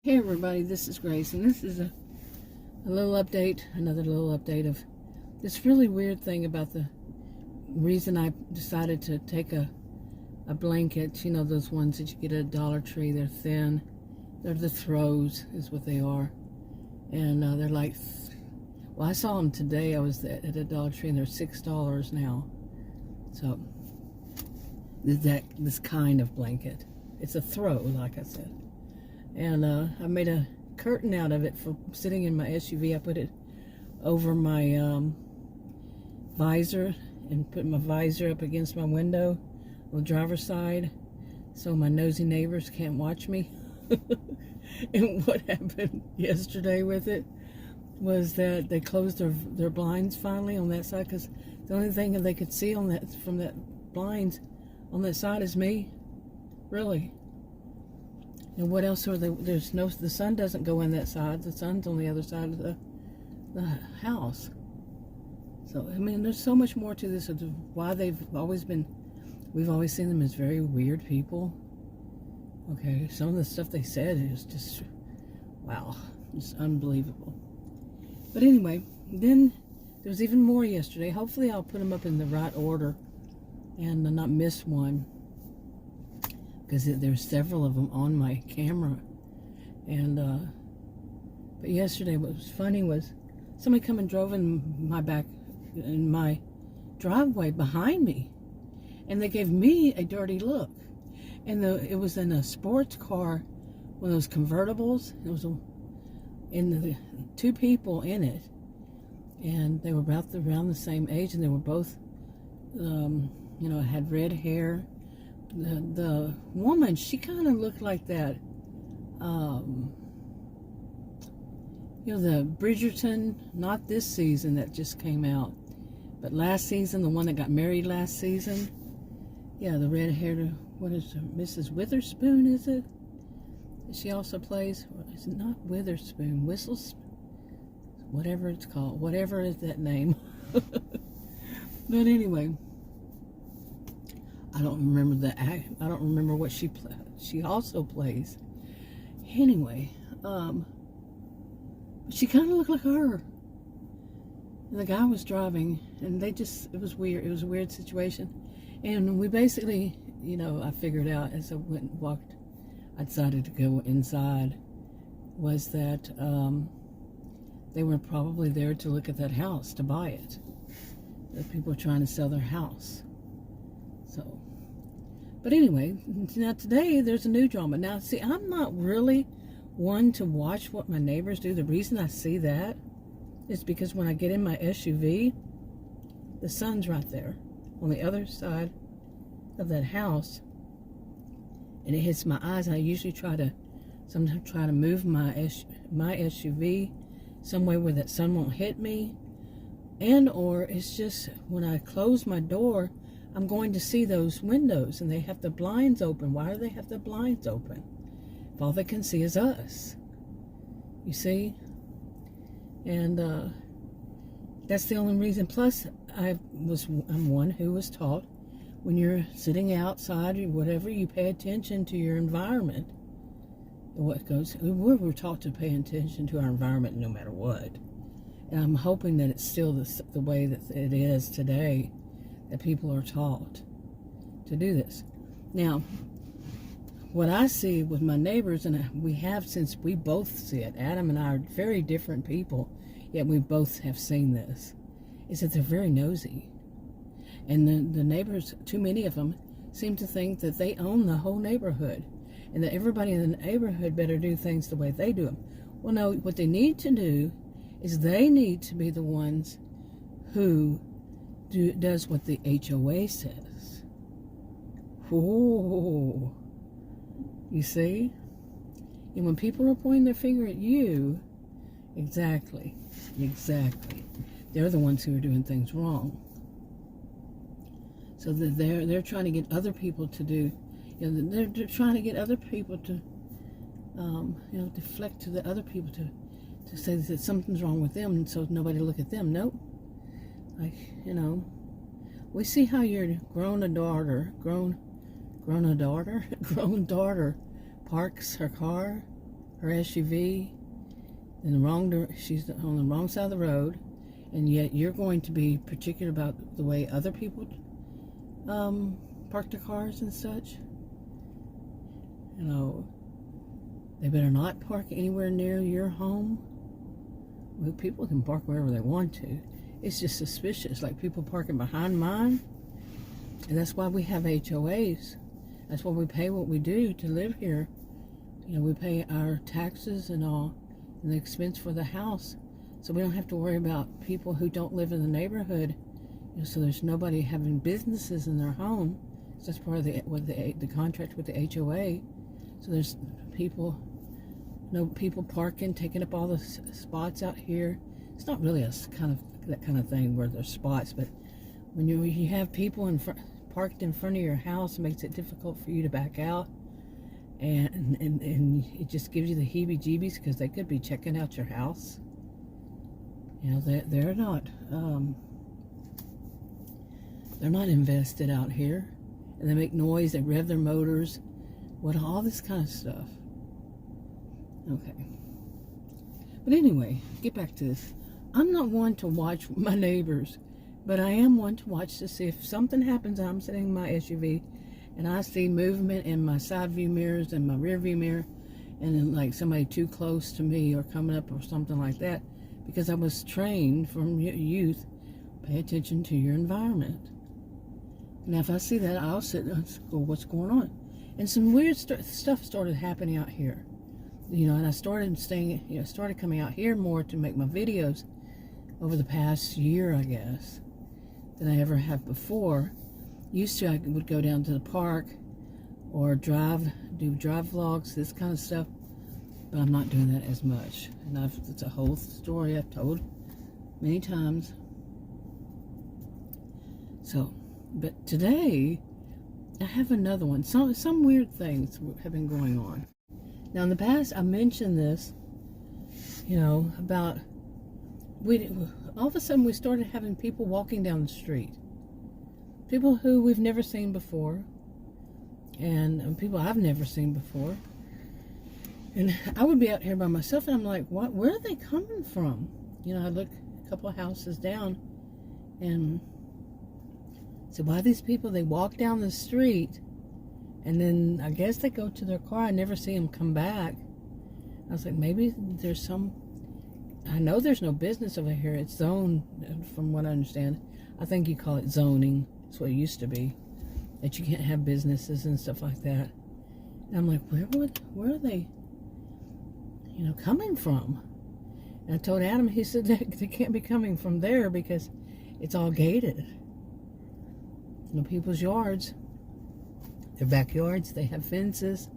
Hey everybody, this is Grace, and this is a little update, another little update of this really weird thing about the reason I decided to take a blanket. You know, those ones that you get at Dollar Tree. They're thin. They're the throws is what they are. And they're like, well, I saw them today. I was at a Dollar Tree, and they're $6 now. So, this kind of blanket. It's a throw, like I said. And I made a curtain out of it for sitting in my SUV. I put it over my visor and put my visor up against my window on the driver's side so my nosy neighbors can't watch me. And what happened yesterday with it was that they closed their blinds finally on that side, because the only thing that they could see on that from that blinds on that side is me. Really. And what else are they? There's no, the sun doesn't go in that side. The sun's on the other side of the house. So, I mean, there's so much more to this of why we've always seen them as very weird people. Okay, some of the stuff they said is just, wow, it's unbelievable. But anyway, then there was even more yesterday. Hopefully I'll put them up in the right order and not miss one, because there's several of them on my camera. And but yesterday what was funny was somebody come and drove in my driveway behind me, and they gave me a dirty look. And it was in a sports car, one of those convertibles. It was the two people in it, and they were around the same age, and they were both had red hair. The woman, she kind of looked like that, the Bridgerton, not this season that just came out, but last season, the one that got married last season. Yeah, the red-haired, what is it, Mrs. Witherspoon, is it? She also plays, is it not Witherspoon, whatever it's called, whatever is that name. But anyway, I don't remember I don't remember what she also plays. Anyway, she kind of looked like her. And the guy was driving, and it was weird. It was a weird situation. And we basically, I figured out as I went and walked, I decided to go inside, was that they were probably there to look at that house, to buy it. That people were trying to sell their house. So, but anyway, now today there's a new drama. Now, see, I'm not really one to watch what my neighbors do. The reason I see that is because when I get in my SUV, the sun's right there on the other side of that house, and it hits my eyes. I usually sometimes try to move my SUV somewhere where that sun won't hit me, or it's just when I close my door, I'm going to see those windows, and they have the blinds open. Why do they have the blinds open? If all they can see is us, you see? And that's the only reason. Plus, I'm one who was taught, when you're sitting outside or whatever, you pay attention to your environment. We're taught to pay attention to our environment no matter what. And I'm hoping that it's still the way that it is today, that people are taught to do this. Now, what I see with my neighbors, and we have since we both see it, Adam and I are very different people, yet we both have seen this, is that they're very nosy. And the neighbors, too many of them, seem to think that they own the whole neighborhood, and that everybody in the neighborhood better do things the way they do them. Well, no, what they need to do is they need to be the ones who does what the HOA says. Oh, you see? And when people are pointing their finger at you, exactly, they're the ones who are doing things wrong. So that they're trying to get other people to do, they're trying to get other people to, deflect to the other people to say that something's wrong with them, so nobody look at them. Nope. Like, we see how your grown daughter parks her car, her SUV in the she's on the wrong side of the road, and yet you're going to be particular about the way other people park their cars and such. You know, they better not park anywhere near your home. Well, people can park wherever they want to. It's just suspicious, like people parking behind mine. And that's why we have HOAs. That's why we pay what we do to live here. You know, we pay our taxes and all, and the expense for the house, so we don't have to worry about people who don't live in the neighborhood. You know, so there's nobody having businesses in their home. So that's part of the contract with the HOA. So there's no people parking, taking up all the spots out here. It's not really that kind of thing where there's spots, but when you have people parked in front of your house, it makes it difficult for you to back out, and it just gives you the heebie-jeebies because they could be checking out your house. You know, they're not invested out here, and they make noise. They rev their motors, all this kind of stuff. Okay, but anyway, get back to this. I'm not one to watch my neighbors, but I am one to watch to see if something happens. I'm sitting in my SUV and I see movement in my side view mirrors and my rear view mirror, and then like somebody too close to me or coming up or something like that, because I was trained from youth, pay attention to your environment. Now if I see that, I'll sit and go, what's going on? And some weird stuff started happening out here. You know, and I started coming out here more to make my videos over the past year, I guess, than I ever have before. Used to, I would go down to the park or do drive vlogs, this kind of stuff, but I'm not doing that as much. And it's a whole story I've told many times. So, but today, I have another one. Some weird things have been going on. Now, in the past, I mentioned this, you know, about all of a sudden we started having people walking down the street. People who we've never seen before, and people I've never seen before. And I would be out here by myself, and I'm like, what? Where are they coming from? You know, I look a couple of houses down, and so why these people, they walk down the street, and then I guess they go to their car. I never see them come back. I was like, maybe there's I know there's no business over here. It's zoned, from what I understand. I think you call it zoning. That's what it used to be. That you can't have businesses and stuff like that. And I'm like, where are they, you know, coming from? And I told Adam, he said they can't be coming from there because it's all gated. You know, people's yards, their backyards, they have fences.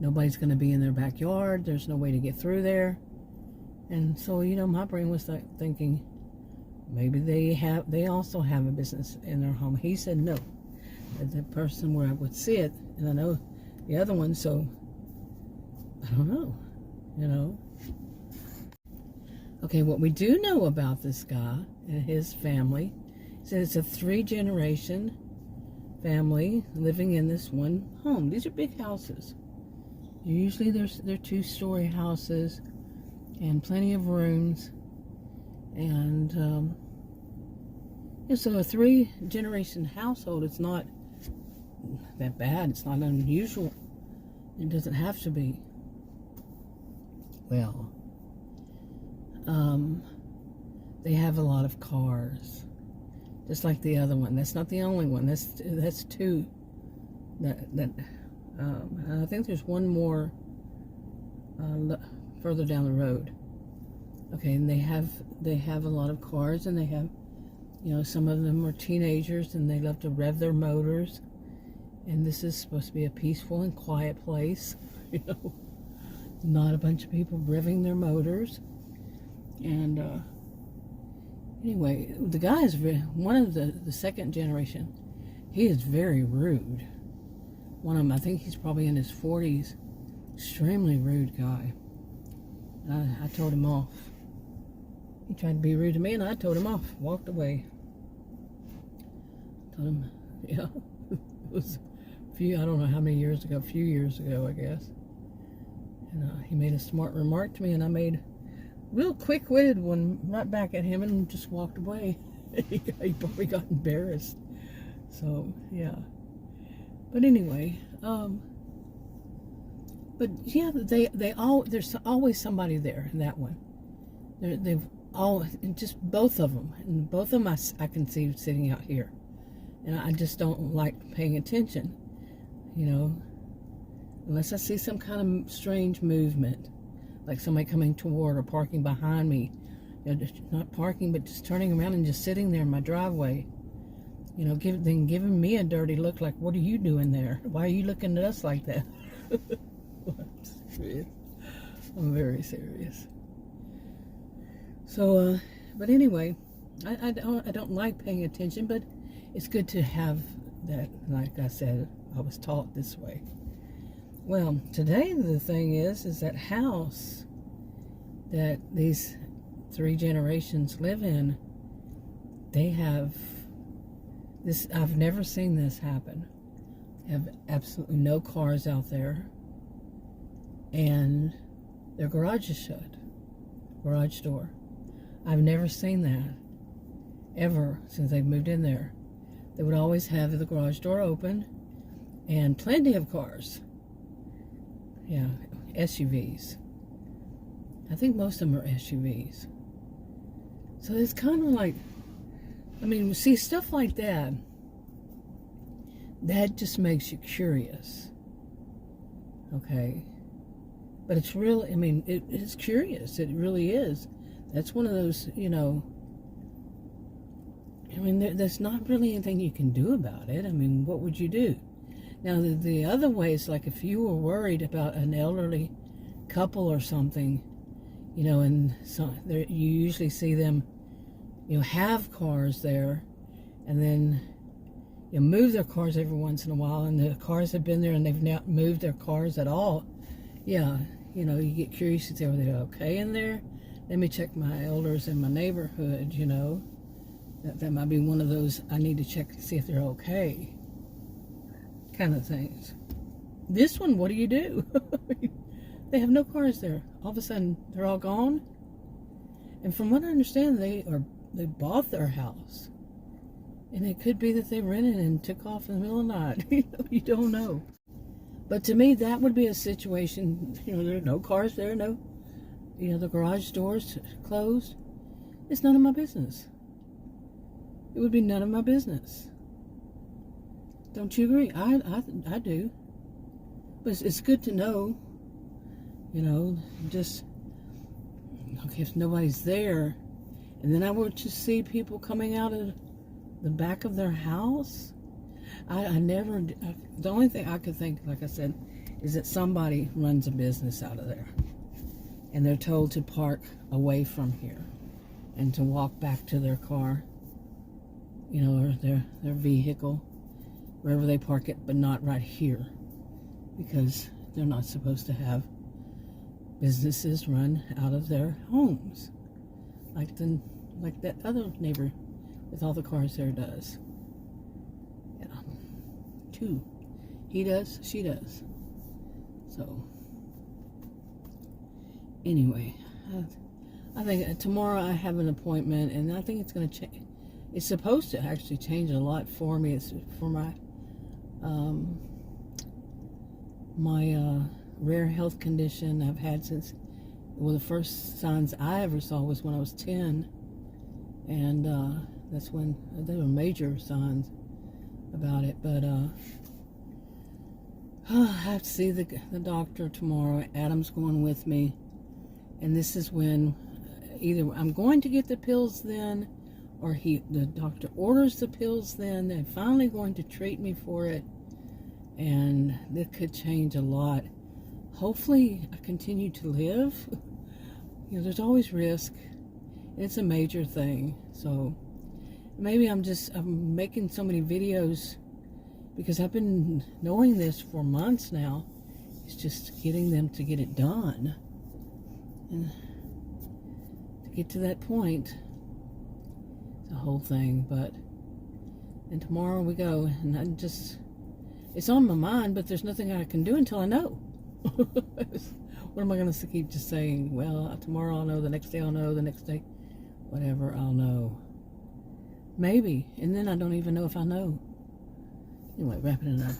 Nobody's going to be in their backyard. There's no way to get through there. And so, you know, my brain was like thinking, maybe they also have a business in their home. He said no. The person where I would see it, and I know the other one, so I don't know, you know. Okay, what we do know about this guy and his family is that it's a 3-generation family living in this one home. These are big houses. Usually they're 2-story houses and plenty of rooms, and so a 3-generation household, it's not that bad. It's not unusual. It doesn't have to be. Well, they have a lot of cars, just like the other one. That's not the only one. That's 2. I think there's one more further down the road. Okay, and they have a lot of cars, and they have, you know, some of them are teenagers, and they love to rev their motors. And this is supposed to be a peaceful and quiet place, you know, not a bunch of people revving their motors. And anyway, the guy is one of the 2nd generation. He is very rude. One of them, I think he's probably in his 40s. Extremely rude guy. I told him off. He tried to be rude to me, and I told him off. Walked away. Told him, yeah, it was I don't know how many years ago, a few years ago, I guess. And he made a smart remark to me, and I made a real quick-witted one right back at him and just walked away. He probably got embarrassed. So, yeah. But anyway, but yeah, there's always somebody there in that one. They've all, just both of them, and both of them I can see sitting out here, and I just don't like paying attention, you know, unless I see some kind of strange movement, like somebody coming toward or parking behind me, you know, just not parking but just turning around and just sitting there in my driveway, you know, giving me a dirty look, like, what are you doing there? Why are you looking at us like that? I'm serious. I'm very serious. So, but anyway, I don't like paying attention, but it's good to have that. Like I said, I was taught this way. Well, today the thing is that house that these 3 generations live in, they have this. I've never seen this happen. They have absolutely no cars out there, and their garage is shut. Garage door. I've never seen that ever since they've moved in there. They would always have the garage door open and plenty of cars. Yeah, SUVs. I think most of them are SUVs. So it's kind of like, I mean, see, stuff like that, that just makes you curious. Okay? But it's really, I mean, it's curious. It really is. That's one of those, you know, I mean, there's not really anything you can do about it. I mean, what would you do? Now, the other way is, like, if you were worried about an elderly couple or something, you know, and so you usually see them, you know, have cars there, and then you move their cars every once in a while, and the cars have been there and they've not moved their cars at all. Yeah, you know, you get curious to see, are they okay in there? Let me check my elders in my neighborhood, you know. That might be one of those, I need to check to see if they're okay kind of things. This one, what do you do? They have no cars there. All of a sudden, they're all gone. And from what I understand, they bought their house. And it could be that they rented and took off in the middle of the night. You know, you don't know. But to me, that would be a situation, you know, there are no cars there, no, you know, the garage doors closed. It's none of my business. It would be none of my business. Don't you agree? I do. But it's good to know, you know, just, okay, if nobody's there, and then I were to see people coming out of the back of their house, the only thing I could think, like I said, is that somebody runs a business out of there, and they're told to park away from here, and to walk back to their car, you know, or their vehicle, wherever they park it, but not right here, because they're not supposed to have businesses run out of their homes, like that other neighbor with all the cars there does. Yeah, 2. He does, she does. So, anyway, I think tomorrow I have an appointment, and I think it's going to change. It's supposed to actually change a lot for me. It's for my rare health condition I've had since, well, the first signs I ever saw was when I was 10, and that's when there were major signs about it. But I have to see the doctor tomorrow. Adam's going with me, and this is when either I'm going to get the pills then, or the doctor orders the pills then. They're finally going to treat me for it, and that could change a lot. Hopefully I continue to live. You know, there's always risk. It's a major thing. So maybe I'm making so many videos because I've been knowing this for months now. It's just getting them to get it done. And to get to that point, the whole thing. But and tomorrow we go, and it's on my mind, but there's nothing I can do until I know What am I going to keep just saying? Well, tomorrow I'll know, the next day I'll know, the next day, whatever, I'll know. Maybe. And then I don't even know if I know. Anyway, wrapping it up.